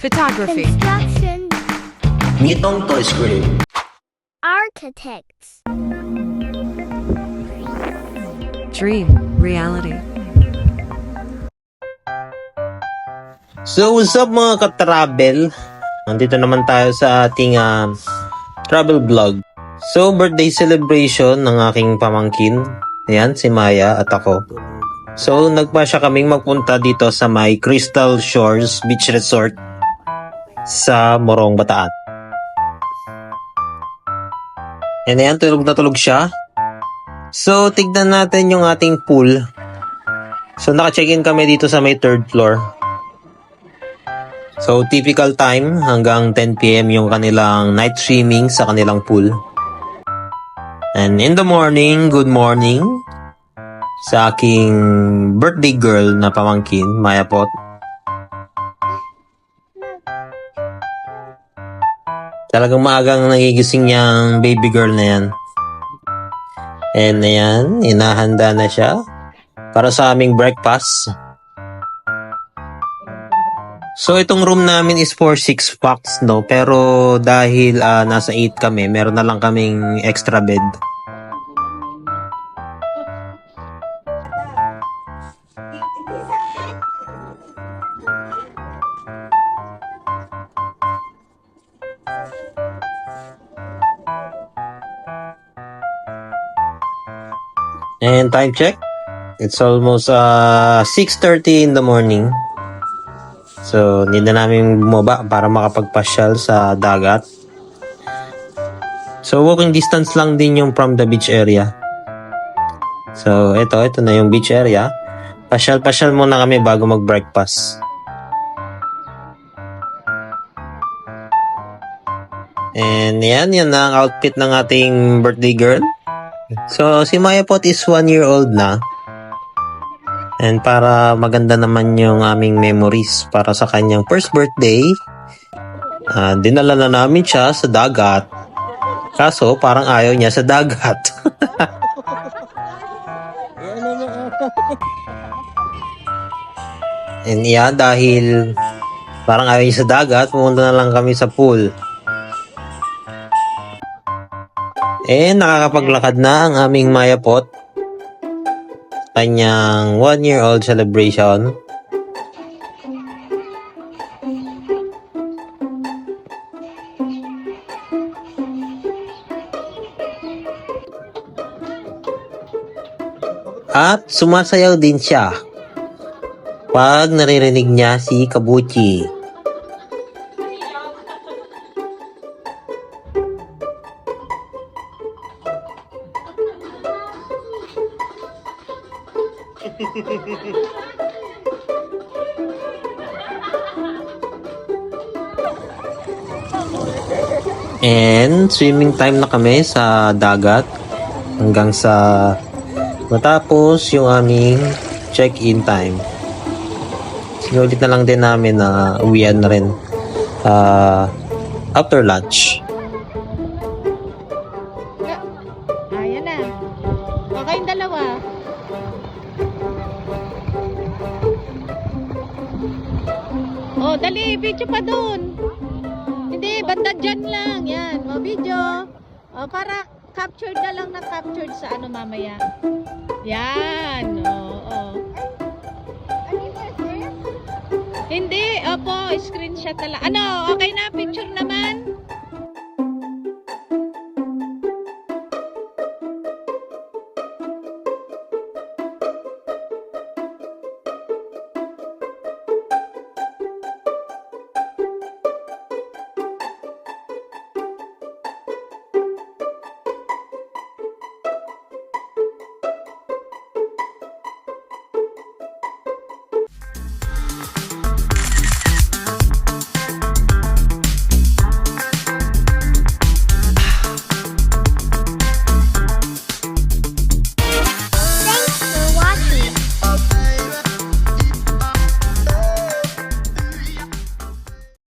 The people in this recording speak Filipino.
Photography. Construction. Nitong Toy Script. Architects. Dream. Reality. So, what's up mga ka-travel? Nandito naman tayo sa ating travel vlog. So, birthday celebration ng aking pamangkin. Ayan, si Maya at ako. So, nagpasya kaming magpunta dito sa may Crystal Shores Beach Resort sa Morong, Bataan. And ayan, tulog na tulog siya. So, tignan natin yung ating pool. So, naka-check-in kami dito sa may 3rd floor. So, typical time hanggang 10 PM yung kanilang night swimming sa kanilang pool. And in the morning, good morning sa aking birthday girl na pamangkin, Maya Pot. Talagang maagang nagigising niyang baby girl na yan. And ayan, inahanda na siya para sa aming breakfast. So, itong room namin is for 6 packs, no? Pero dahil nasa 8 kami, meron na lang kaming extra bed. And time check, it's almost 6:30 in the morning. So, hindi na namin bumaba para makapagpasyal sa dagat. So, walking distance lang din yung from the beach area. So, ito na yung beach area. Pasyal-pasyal muna kami bago mag-breakfast. And yan na ang outfit ng ating birthday girl. So, si Maya Pot is 1 year old na. And para maganda naman yung aming memories para sa kanyang first birthday, dinala na namin siya sa dagat. Kaso, parang ayaw niya sa dagat. And yeah, dahil parang ayaw niya sa dagat, pumunta na lang kami sa pool. And nakakapaglakad na ang aming Maya Pot. Kanyang 1 year old celebration. At sumasayaw din siya pag naririnig niya si Kabuchi. And swimming time na kami sa dagat hanggang sa matapos yung aming check-in time. Sinulit na lang din namin na uwian na rin after lunch. Ayan na. O, kayong dalawa. O, dali. Video pa dun. Hindi, banda dyan lang. Yan. O, video. O, para captured na lang na captured sa ano mamaya. Yan. O. Hindi. Opo, screenshot na lang. Ano, okay na? Picture naman?